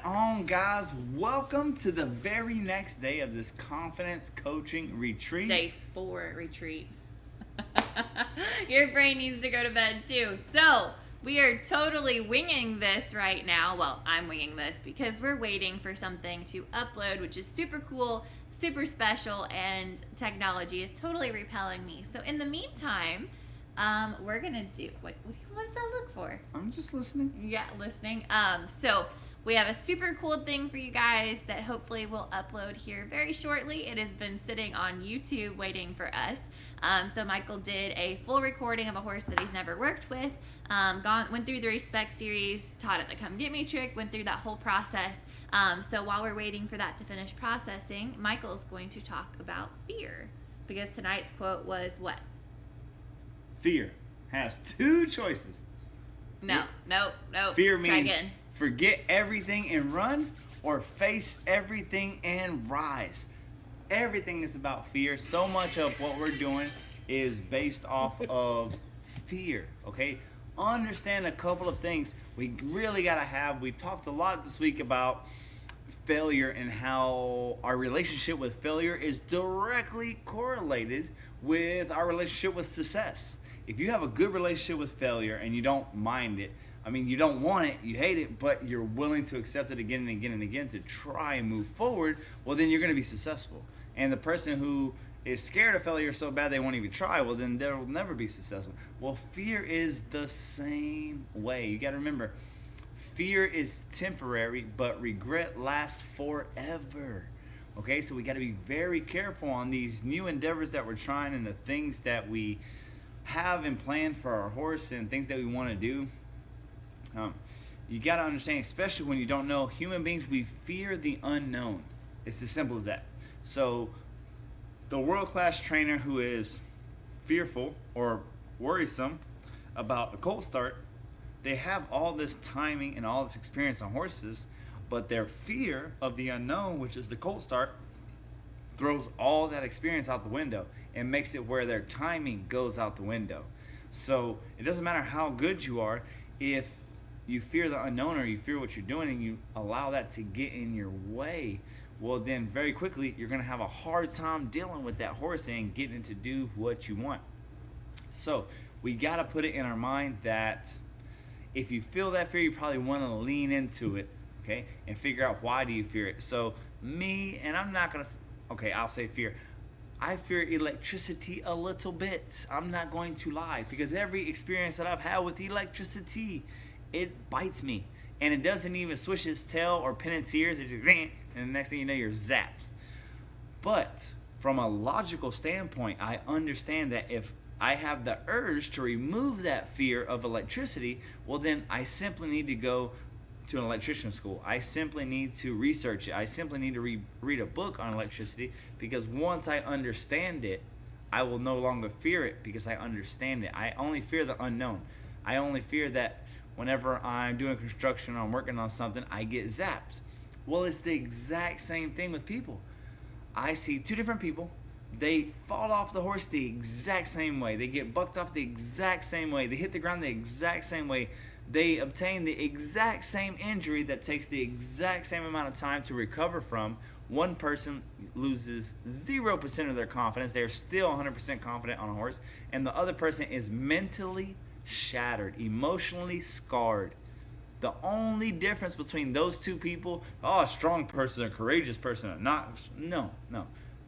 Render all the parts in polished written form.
on, guys? Welcome to the very next day of this confidence coaching retreat. Day 4 retreat. Your brain needs to go to bed too. So, we are totally winging this right now. Well, I'm winging this because we're waiting for something to upload, which is super cool, super special, and technology is totally repelling me. So, in the meantime, we're gonna do what does that look for? I'm just listening. Yeah, listening. So we have a super cool thing for you guys that hopefully we'll upload here very shortly. It has been sitting on YouTube waiting for us. So Michael did a full recording of a horse that he's never worked with, went through the Respect series, taught it the Come Get Me trick, went through that whole process. So while we're waiting for that to finish processing, Michael's going to talk about fear, because tonight's quote was what? Fear has two choices. No. Fear Try means again. forget everything and run, or face everything and rise. Everything is about fear. So much of what we're doing is based off of fear, okay? Understand a couple of things we really got to have. We've talked a lot this week about failure and how our relationship with failure is directly correlated with our relationship with success. If you have a good relationship with failure and you don't mind it, I mean, you don't want it, you hate it, but you're willing to accept it again and again and again to try and move forward, well, then you're going to be successful. And the person who is scared of failure so bad they won't even try, well, then they'll never be successful. Well, fear is the same way. You got to remember, fear is temporary, but regret lasts forever. Okay, so we got to be very careful on these new endeavors that we're trying and the things that we have in plan for our horse and things that we want to do. You got to understand, especially when you don't know, human beings, we fear the unknown. It's as simple as that. So the world-class trainer who is fearful or worrisome about a colt start, they have all this timing and all this experience on horses, but their fear of the unknown, which is the colt start, throws all that experience out the window and makes it where their timing goes out the window. So it doesn't matter how good you are, if you fear the unknown or you fear what you're doing and you allow that to get in your way, well, then very quickly you're going to have a hard time dealing with that horse and getting to do what you want. So we got to put it in our mind that if you feel that fear, you probably want to lean into it, okay, and figure out why do you fear it. So me, and I'm not going to, okay, I'll say fear. I fear electricity a little bit. I'm not going to lie, because every experience that I've had with electricity, it bites me. And it doesn't even swish its tail or pin its ears. It just, and the next thing you know, you're zapped. But from a logical standpoint, I understand that if I have the urge to remove that fear of electricity, well, then I simply need to go to an electrician school. I simply need to research it. I simply need to read a book on electricity, because once I understand it, I will no longer fear it because I understand it. I only fear the unknown. I only fear that whenever I'm doing construction or I'm working on something, I get zapped. Well, it's the exact same thing with people. I see two different people. They fall off the horse the exact same way. They get bucked off the exact same way. They hit the ground the exact same way. They obtain the exact same injury that takes the exact same amount of time to recover from. One person loses 0% of their confidence. They're still 100% confident on a horse. And the other person is mentally shattered, emotionally scarred. The only difference between those two people, a strong person, a courageous person, no.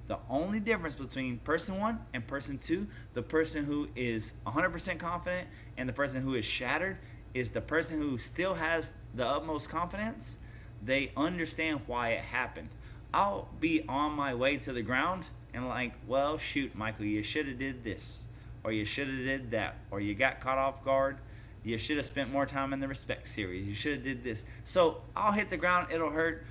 The only difference between person one and person two, the person who is 100% confident and the person who is shattered, is the person who still has the utmost confidence. They understand why it happened. I'll be on my way to the ground and like, well, shoot, Michael, you should have did this, or you should have did that, or you got caught off guard. You should have spent more time in the Respect series. You should have did this. So I'll hit the ground. It'll hurt.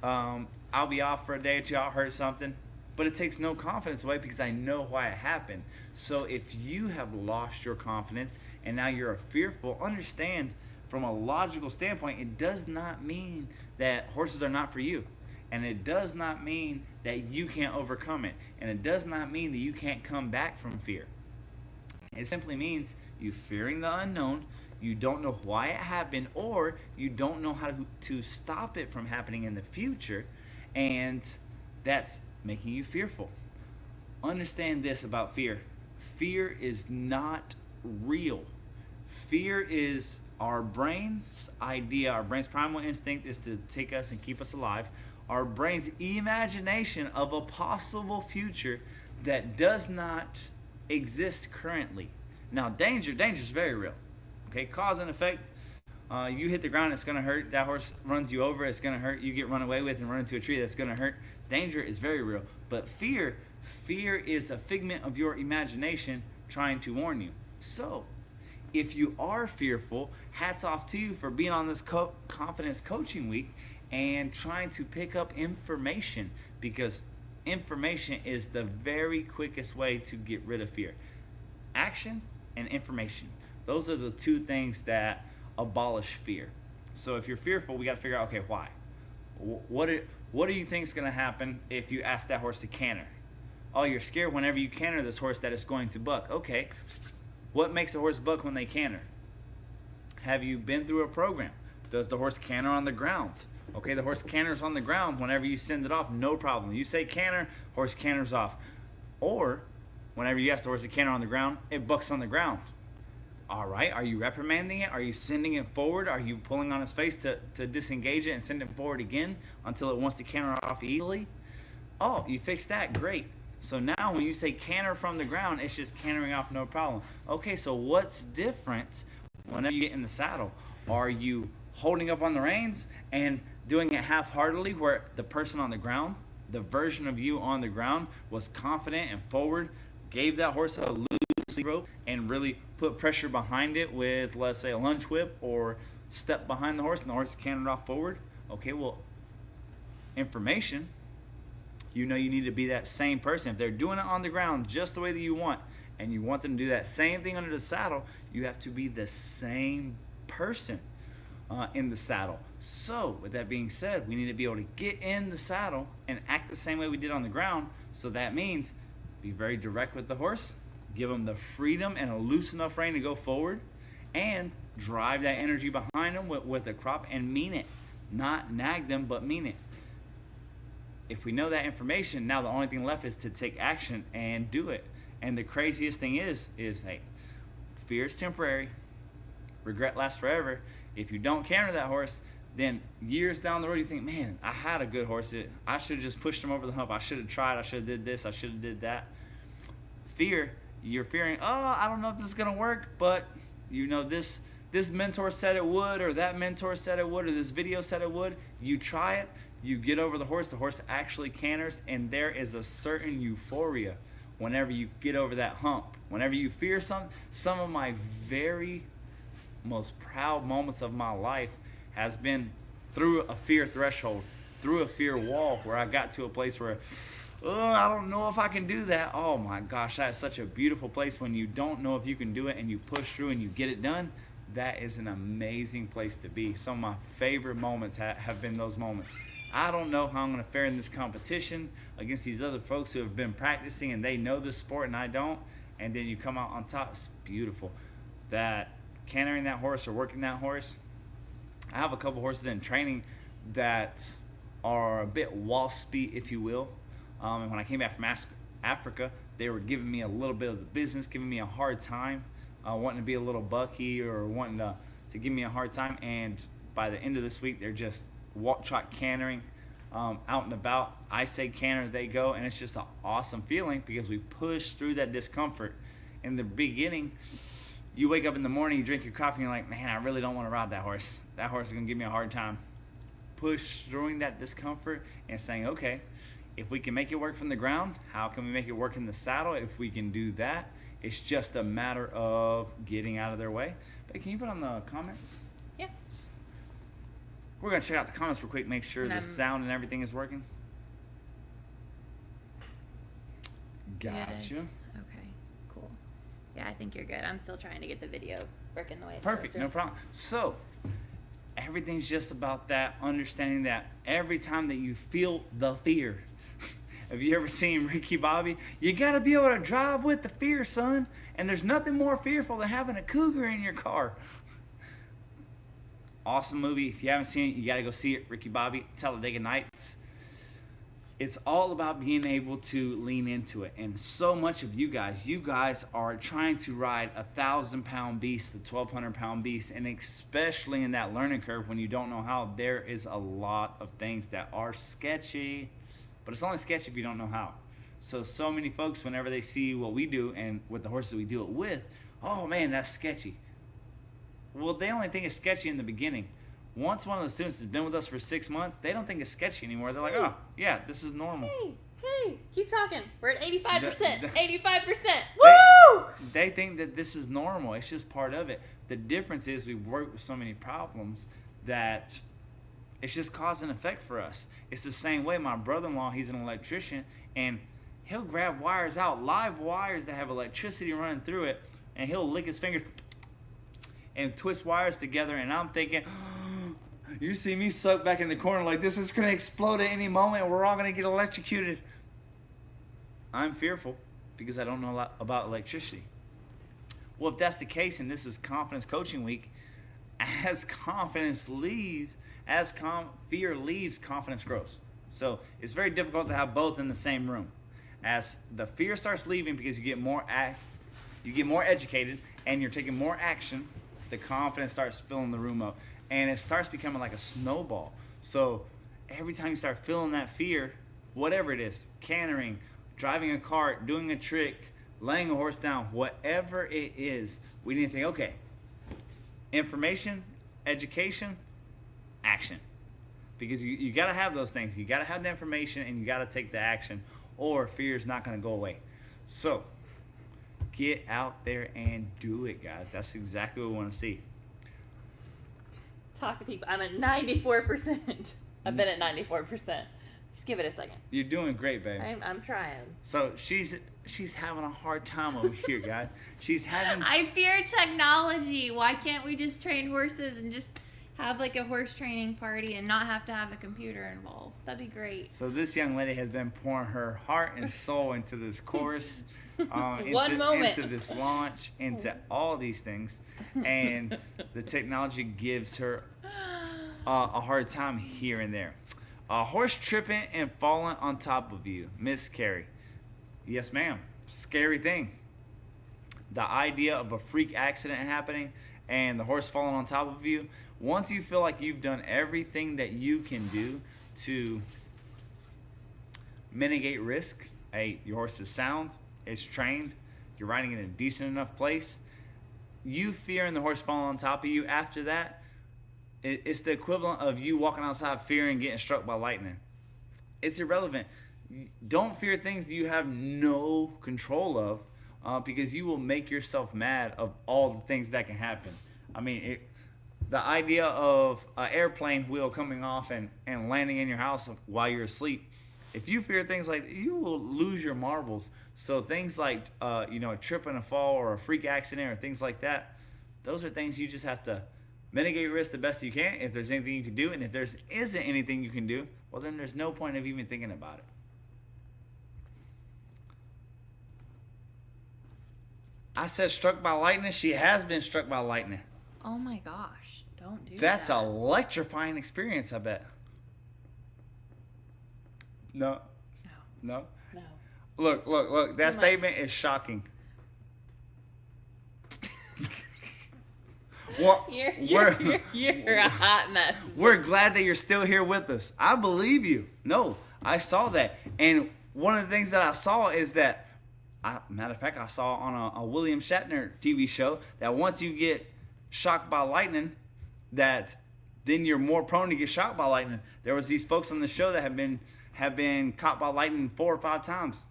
I'll be off for a day or two. I'll hurt something. But it takes no confidence away because I know why it happened. So if you have lost your confidence and now you're fearful, understand from a logical standpoint, it does not mean that horses are not for you. And it does not mean that you can't overcome it. And it does not mean that you can't come back from fear. It simply means you fearing the unknown, you don't know why it happened, or you don't know how to stop it from happening in the future, and that's making you fearful. Understand this about fear. Fear is not real. Fear is our brain's idea. Our brain's primal instinct is to take us and keep us alive. Our brain's imagination of a possible future that does not exist currently. Now, danger is very real. Okay, cause and effect. You hit the ground, it's gonna hurt. That horse runs you over, it's gonna hurt. You get run away with and run into a tree, that's gonna hurt. Danger is very real. But fear is a figment of your imagination trying to warn you. So, if you are fearful, hats off to you for being on this confidence coaching week and trying to pick up information, because information is the very quickest way to get rid of fear. Action and information. Those are the two things that abolish fear. So if you're fearful, we got to figure out, okay, why? What do you think is going to happen if you ask that horse to canter? Oh, you're scared whenever you canter this horse that it's going to buck. Okay, what makes a horse buck when they canter? Have you been through a program? Does the horse canter on the ground? Okay, the horse canters on the ground whenever you send it off, no problem. You say canter, horse canters off. Or whenever you ask the horse to canter on the ground, it bucks on the ground. All right, are you reprimanding it? Are you sending it forward? Are you pulling on its face to disengage it and send it forward again until it wants to canter off easily? Oh, you fixed that, great. So now when you say canter from the ground, it's just cantering off, no problem. Okay, so what's different whenever you get in the saddle? Are you holding up on the reins and doing it half-heartedly, where the person on the ground, the version of you on the ground, was confident and forward, gave that horse a loose rope and really put pressure behind it with, let's say, a lunge whip, or step behind the horse and the horse cantered off forward? Okay, well, information, you know you need to be that same person. If they're doing it on the ground just the way that you want, and you want them to do that same thing under the saddle, you have to be the same person in the saddle. So with that being said, we need to be able to get in the saddle and act the same way we did on the ground. So that means be very direct with the horse, give them the freedom and a loose enough rein to go forward, and drive that energy behind them with a crop and mean it. Not nag them, but mean it. If we know that information, now the only thing left is to take action and do it. And the craziest thing is hey, fear is temporary, regret lasts forever. If you don't canter that horse, then years down the road you think, man, I had a good horse. I should have just pushed him over the hump. I should have tried. I should have did this. I should have did that. Fear, you're fearing, oh, I don't know if this is going to work, but you know this mentor said it would, or that mentor said it would, or this video said it would. You try it, you get over the horse actually canters, and there is a certain euphoria whenever you get over that hump. Whenever you fear something, some of my very most proud moments of my life has been through a fear threshold, through a fear wall, where I got to a place where, oh, I don't know if I can do that. Oh my gosh, that's such a beautiful place when you don't know if you can do it and you push through and you get it done. That is an amazing place to be. Some of my favorite moments have been those moments. I don't know how I'm going to fare in this competition against these other folks who have been practicing and they know this sport and I don't, and then you come out on top. It's beautiful. That cantering that horse or working that horse, I have a couple horses in training that are a bit waspy, if you will. And when I came back from Africa, they were giving me a little bit of the business, giving me a hard time, wanting to be a little bucky or wanting to give me a hard time. And by the end of this week, they're just walk trot cantering out and about. I say canter, they go, and it's just an awesome feeling because we push through that discomfort. In the beginning, you wake up in the morning, you drink your coffee, and you're like, man, I really don't want to ride that horse. That horse is going to give me a hard time. Push through that discomfort and saying, okay, if we can make it work from the ground, how can we make it work in the saddle? If we can do that, it's just a matter of getting out of their way. But can you put on the comments? Yeah. We're going to check out the comments real quick, make sure the sound and everything is working. Gotcha. Yes. Okay, cool. Yeah, I think you're good. I'm still trying to get the video working the way it's Perfect, supposed to. no problem. So, everything's just about that, understanding that every time that you feel the fear, have you ever seen Ricky Bobby? You got to be able to drive with the fear, son. And there's nothing more fearful than having a cougar in your car. Awesome movie. If you haven't seen it, you got to go see it. Ricky Bobby, Talladega Nights. It's all about being able to lean into it. And so much of you guys are trying to ride 1,000-pound beast, the 1,200-pound beast, and especially in that learning curve when you don't know how, there is a lot of things that are sketchy, but it's only sketchy if you don't know how. So many folks, whenever they see what we do and with the horses we do it with, oh man, that's sketchy. Well, they only think it's sketchy in the beginning. Once one of the students has been with us for 6 months, they don't think it's sketchy anymore. They're like, oh, yeah, this is normal. Hey, keep talking. We're at 85%. 85%. Woo! They think that this is normal. It's just part of it. The difference is we work with so many problems that it's just cause and effect for us. It's the same way. My brother-in-law, he's an electrician, and he'll grab wires out, live wires that have electricity running through it, and he'll lick his fingers and twist wires together, and I'm thinking, you see me suck back in the corner like this is going to explode at any moment and we're all going to get electrocuted. I'm fearful because I don't know a lot about electricity. Well, if that's the case, and this is Confidence Coaching Week, as confidence leaves, fear leaves, confidence grows. So it's very difficult to have both in the same room. As the fear starts leaving because you get more educated and you're taking more action, the confidence starts filling the room up. And it starts becoming like a snowball. So every time you start feeling that fear, whatever it is, cantering, driving a cart, doing a trick, laying a horse down, whatever it is, we need to think, okay, information, education, action. Because you got to have those things. You got to have the information and you got to take the action, or fear is not going to go away. So get out there and do it, guys. That's exactly what we want to see. Talk to people. I'm at 94%. I've been at 94%. Just give it a second. You're doing great, babe. I'm trying. So she's having a hard time over here, guys. I fear technology. Why can't we just train horses and just have like a horse training party and not have to have a computer involved? That'd be great. So this young lady has been pouring her heart and soul into this course. Into this launch, into all these things, and the technology gives her a hard time here and there. A horse tripping and falling on top of you, Miss Carrie. Yes, ma'am. Scary thing. The idea of a freak accident happening and the horse falling on top of you. Once you feel like you've done everything that you can do to mitigate risk, hey, your horse is sound. It's trained, you're riding in a decent enough place, you fearing the horse falling on top of you, after that, it's the equivalent of you walking outside fearing getting struck by lightning. It's irrelevant. Don't fear things that you have no control of, because you will make yourself mad of all the things that can happen. I mean, the idea of an airplane wheel coming off and landing in your house while you're asleep, if you fear things like that, you will lose your marbles. So things like, a trip and a fall or a freak accident or things like that, those are things you just have to mitigate risk the best you can if there's anything you can do. And if there isn't anything you can do, well, then there's no point of even thinking about it. I said struck by lightning. She has been struck by lightning. Oh my gosh, don't do that. That's an electrifying experience, I bet. No. No. Look. That statement is shocking. Well, you're a hot mess. We're glad that you're still here with us. I believe you. No, I saw that. And one of the things that I saw is that, matter of fact, I saw on a William Shatner TV show that once you get shocked by lightning, that then you're more prone to get shocked by lightning. There was these folks on the show that have been caught by lightning 4 or 5 times.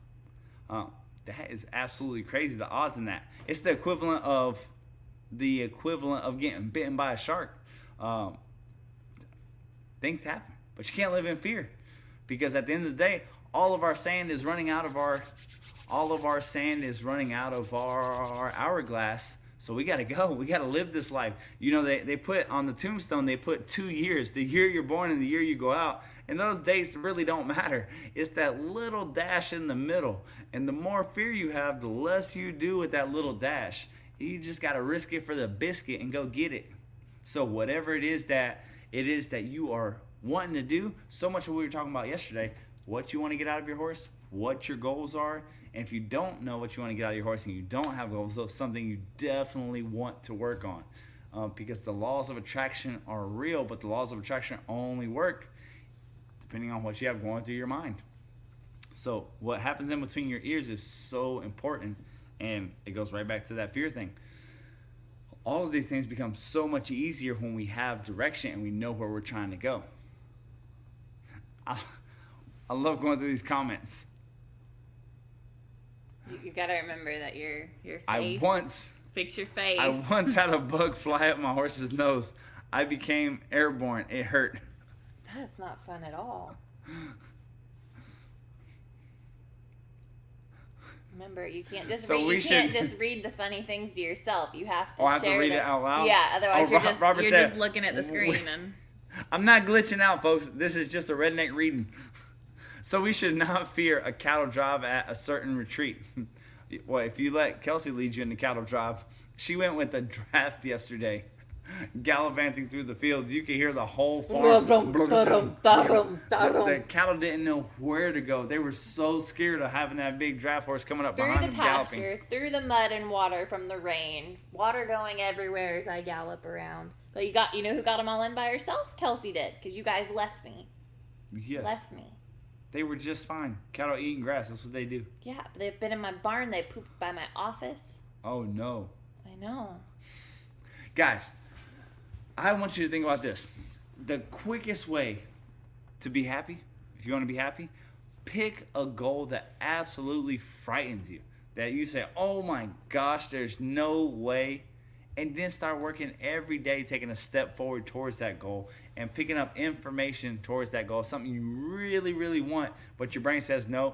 That is absolutely crazy, the odds in that. It's the equivalent of getting bitten by a shark. Things happen, but you can't live in fear, because at the end of the day, all of our sand is running out of our hourglass. So we got to go. We got to live this life. They put on the tombstone, they put 2 years, the year you're born and the year you go out. And those dates really don't matter. It's that little dash in the middle. And the more fear you have, the less you do with that little dash. You just got to risk it for the biscuit and go get it. So whatever it is that you are wanting to do, so much of what we were talking about yesterday, what you want to get out of your horse, what your goals are. And if you don't know what you want to get out of your horse and you don't have goals, that's something you definitely want to work on. Because the laws of attraction are real, but the laws of attraction only work depending on what you have going through your mind. So what happens in between your ears is so important, and it goes right back to that fear thing. All of these things become so much easier when we have direction and we know where we're trying to go. I love going through these comments. You gotta remember that your face. Fix your face. I once had a bug fly up my horse's nose. I became airborne. It hurt. That's not fun at all. Remember, you can't just just read the funny things to yourself. You have to I have to read them. it out loud? Yeah, otherwise you're Robert said, just looking at the screen. And I'm not glitching out, folks. This is just a redneck reading. So we should not fear a cattle drive at a certain retreat. Well, if you let Kelsey lead you in the cattle drive, she went with a draft yesterday, gallivanting through the fields. You could hear the whole farm. The cattle didn't know where to go. They were so scared of having that big draft horse coming up behind them galloping. Through the pasture, through the mud and water from the rain, water going everywhere as I gallop around. But you know who got them all in by herself? Kelsey did, because you guys left me. Yes. Left me. They were just fine. Cattle eating grass. That's what they do. Yeah, but they've been in my barn. They pooped by my office. Oh, no. I know. Guys, I want you to think about this. The quickest way to be happy, if you want to be happy, pick a goal that absolutely frightens you. That you say, oh my gosh, there's no way. And then start working every day, taking a step forward towards that goal and picking up information towards that goal. Something you really, really want, but your brain says no.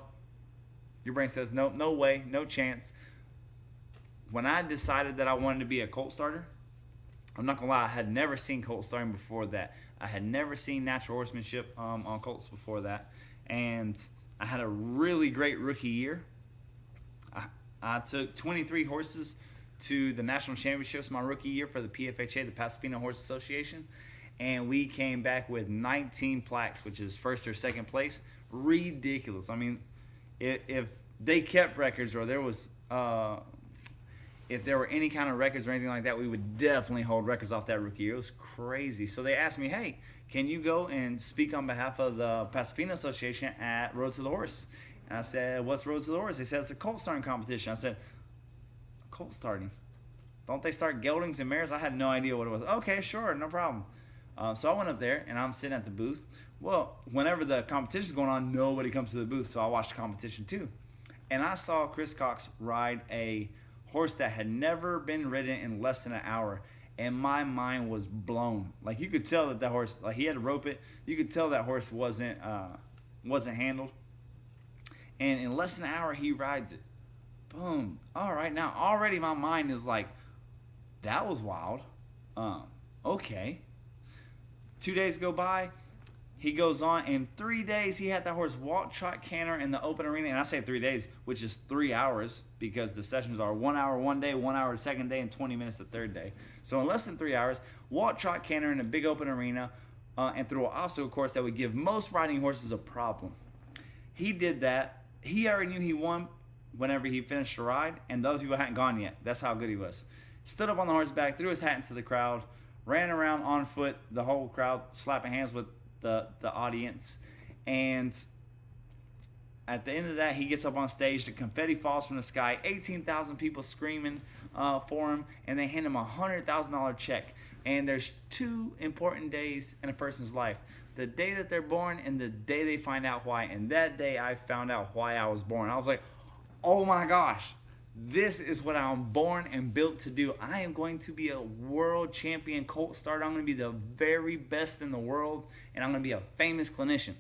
Your brain says no, no way, no chance. When I decided that I wanted to be a colt starter, I'm not gonna lie, I had never seen colt starting before that. I had never seen natural horsemanship on colts before that. And I had a really great rookie year. I took 23 horses to the national championships my rookie year for the PFHA, the Pasadena Horse Association. And we came back with 19 plaques, which is first or second place. Ridiculous. I mean, if they kept records or there was, if there were any kind of records or anything like that, we would definitely hold records off that rookie year. It was crazy. So they asked me, hey, can you go and speak on behalf of the Pasadena Association at Road to the Horse? And I said, what's Road to the Horse? They said, it's a colt starting competition. I said, colt starting? Don't they start geldings and mares? I had no idea what it was. Okay, sure, no problem. So I went up there, and I'm sitting at the booth. Well, whenever the competition's going on, nobody comes to the booth, so I watched the competition too. And I saw Chris Cox ride a horse that had never been ridden in less than an hour, and my mind was blown. Like, you could tell that horse, like, he had to rope it. You could tell that horse wasn't handled. And in less than an hour, he rides it. Boom. All right, now already my mind is like, that was wild. Okay. 2 days go by. He goes on. In 3 days, he had that horse walk, trot, canter in the open arena. And I say 3 days, which is 3 hours, because the sessions are 1 hour one day, 1 hour the second day, and 20 minutes the third day. So in less than 3 hours, walk, trot, canter in a big open arena, and through an obstacle course that would give most riding horses a problem. He did that. He already knew he won whenever he finished the ride, and the other people hadn't gone yet. That's how good he was. Stood up on the horse's back, threw his hat into the crowd, ran around on foot, the whole crowd slapping hands with the audience. And at the end of that, he gets up on stage, the confetti falls from the sky, 18,000 people screaming for him, and they hand him a $100,000 check. And there's 2 important days in a person's life: the day that they're born and the day they find out why. And that day I found out why I was born. I was like, oh my gosh, this is what I'm born and built to do. I am going to be a world champion colt starter. I'm going to be the very best in the world, and I'm going to be a famous clinician.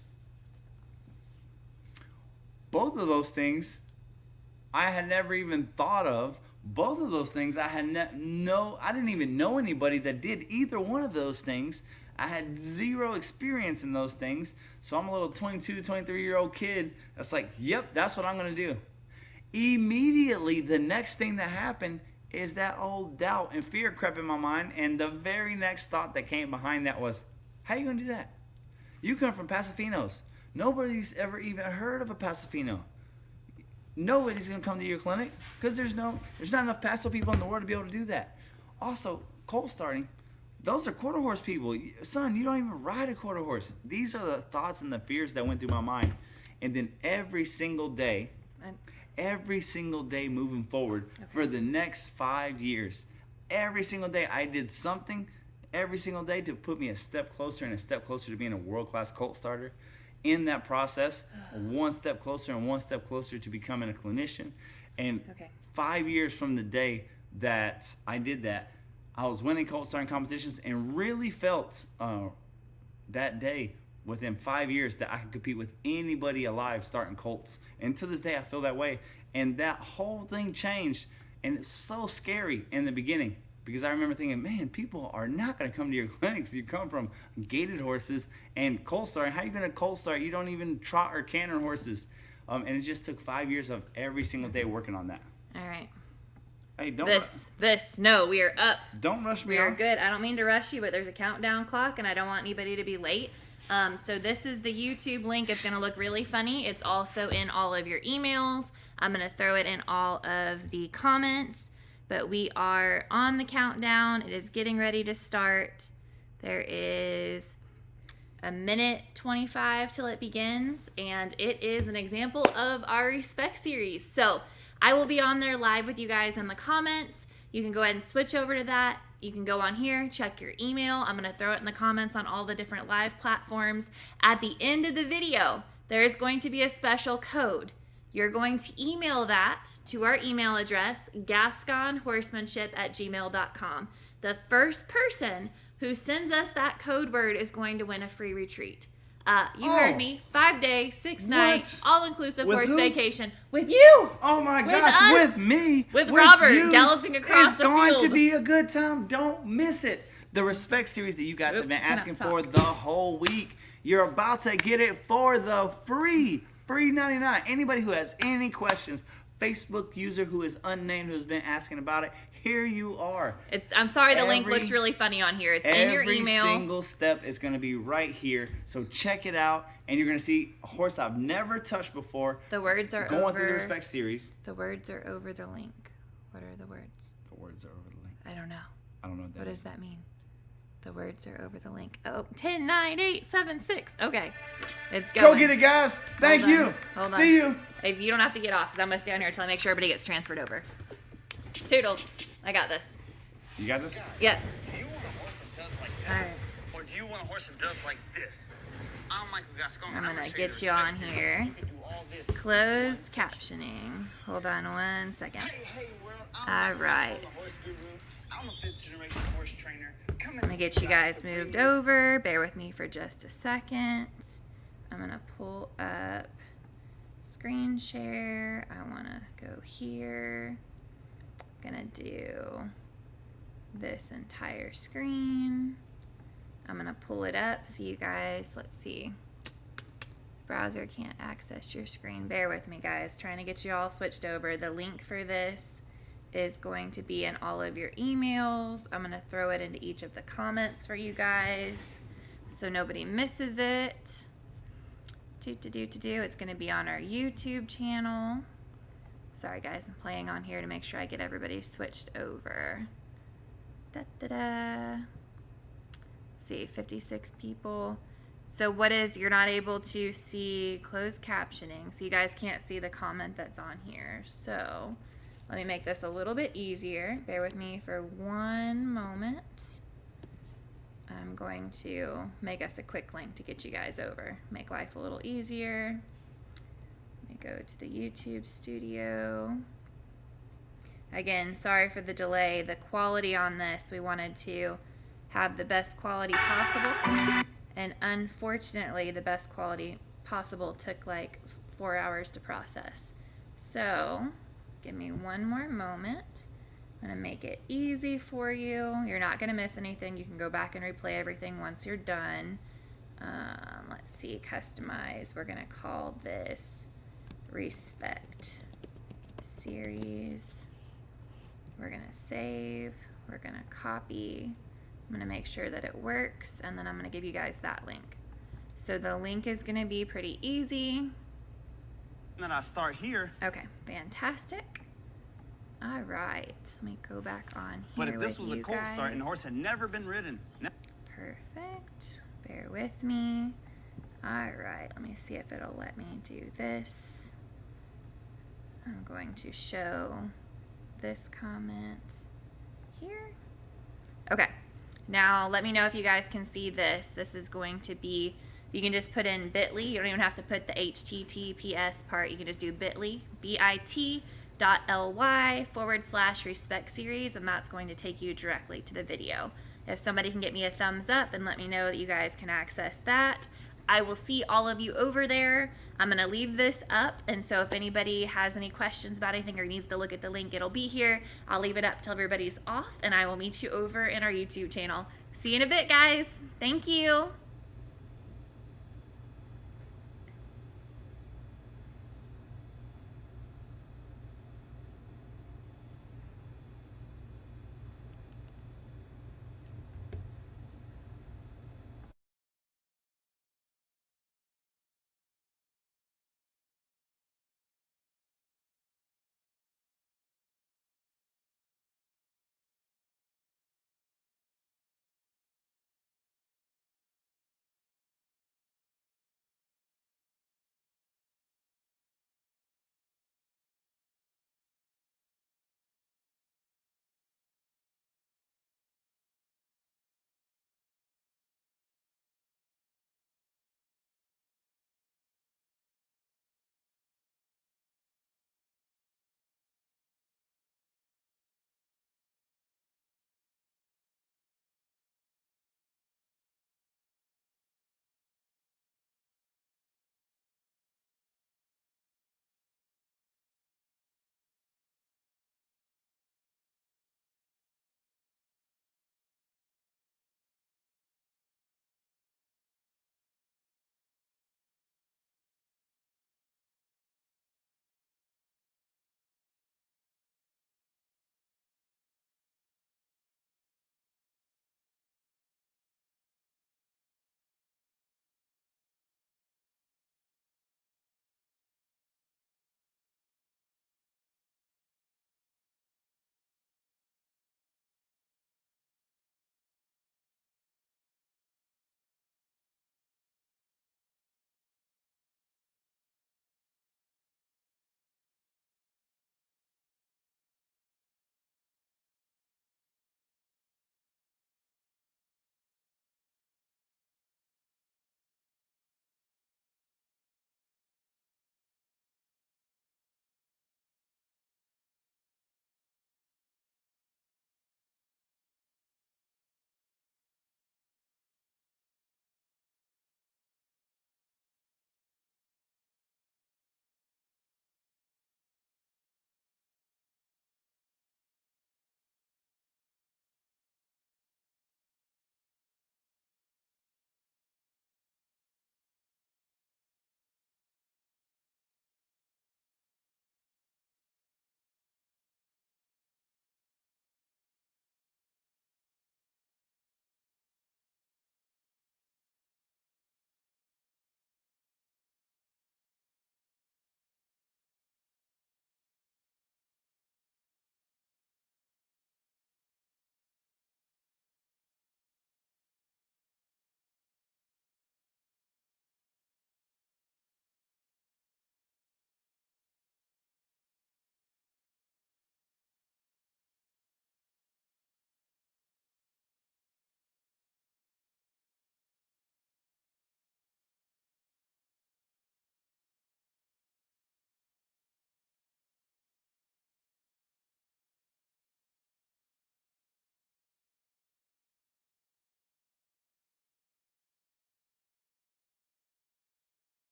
Both of those things I had never even thought of. Both of those things I had I didn't even know anybody that did either one of those things. I had zero experience in those things. So I'm a little 22, 23-year-old kid that's like, yep, that's what I'm going to do. Immediately, the next thing that happened is that old doubt and fear crept in my mind. And the very next thought that came behind that was, how you going to do that? You come from Pasafinos. Nobody's ever even heard of a Pasafino. Nobody's going to come to your clinic because there's not enough Paso people in the world to be able to do that. Also, colt starting, those are quarter horse people. Son, you don't even ride a quarter horse. These are the thoughts and the fears that went through my mind. And then every single day moving forward for the next 5 years, every single day I did something every single day to put me a step closer and a step closer to being a world-class colt starter. In that process, one step closer and one step closer to becoming a clinician. And 5 years from the day that I did that, I was winning colt starting competitions and really felt that day within 5 years that I could compete with anybody alive starting colts. And to this day, I feel that way. And that whole thing changed. And it's so scary in the beginning because I remember thinking, man, people are not going to come to your clinics. You come from gaited horses and colt starting. How are you going to colt start? You don't even trot or canter horses. And it just took 5 years of every single day working on that. All right. Hey, don't No, we are up. Don't rush me. We are good. I don't mean to rush you, but there's a countdown clock, and I don't want anybody to be late. So this is the YouTube link. It's going to look really funny. It's also in all of your emails. I'm going to throw it in all of the comments. But we are on the countdown. It is getting ready to start. There is a minute 25 till it begins, and it is an example of our Respect series. So I will be on there live with you guys in the comments. You can go ahead and switch over to that. You can go on here, check your email. I'm going to throw it in the comments on all the different live platforms. At the end of the video, there is going to be a special code. You're going to email that to our email address, gasconhorsemanship@gmail.com. The first person who sends us that code word is going to win a free retreat. You heard me. 5 day, 6 nights, all-inclusive horse vacation with you. Oh my gosh, with me. With Robert galloping across the field. It's going to be a good time. Don't miss it. The Respect series that you guys have been asking for the whole week. You're about to get it for the free $99. Anybody who has any questions, Facebook user who is unnamed who's been asking about it, here you are. I'm sorry the link looks really funny on here. It's in your email. Every single step is going to be right here. So check it out, and you're going to see a horse I've never touched before. The words are going through the Respect series. The words are over the link. What are the words? The words are over the link. I don't know. I don't know what that What means. does that mean? The words are over the link. Oh, 10, 9, 8, 7, 6. Okay. It's going. Go get it, guys. Thank you. Hold on. See you. If you don't have to get off because I'm going to stay on here until I make sure everybody gets transferred over. Toodles. I got this. You got this? Yep. Do you want a horse that does like this? All right. Or do you want a horse that does like this? I'm Michael Gascon. I'm gonna going to show get the you on Respect series. here. You can do all this. Closed captioning. Hold on one second. Hey, world. All I'm right. a horse guru. I'm a 5th generation horse trainer. Come Let me get you guys moved over. Bear with me for just a second. I'm going to pull up screen share. I want to go here. I'm going to do this entire screen. I'm going to pull it up so you guys, let's see. Browser can't access your screen. Bear with me, guys. Trying to get you all switched over. The link for this is going to be in all of your emails. I'm going to throw it into each of the comments for you guys so nobody misses it. It's going to be on our YouTube channel. Sorry, guys. I'm playing on here to make sure I get everybody switched over. See, 56 people. So what is, you're not able to see closed captioning, so you guys can't see the comment that's on here. So let me make this a little bit easier. Bear with me for one moment. I'm going to make us a quick link to get you guys over. Make life a little easier. Let me go to the YouTube studio. Again, sorry for the delay. The quality on this, we wanted to have the best quality possible. And unfortunately, the best quality possible took like 4 hours to process. So give me one more moment. I'm going to make it easy for you. You're not going to miss anything. You can go back and replay everything once you're done. Let's see, customize. We're going to call this Respect Series We're gonna save, we're gonna copy. I'm gonna make sure that it works, and then I'm gonna give you guys that link. So the link is gonna be pretty easy. And then I start here. Okay, fantastic. All right, let me go back on here But if this with was a you cold start and the guys. horse had never been ridden, Perfect. Bear with me. All right, let me see if it'll let me do this. I'm going to show this comment here. Okay, now let me know if you guys can see this. This is going to be, you can just put in bit.ly. You don't even have to put the HTTPS part. You can just do bit.ly, bit.ly/respect series, and that's going to take you directly to the video. If somebody can get me a thumbs up and let me know that you guys can access that, I will see all of you over there. I'm going to leave this up, and so if anybody has any questions about anything or needs to look at the link, it'll be here. I'll leave it up till everybody's off, and I will meet you over in our YouTube channel. See you in a bit, guys. Thank you.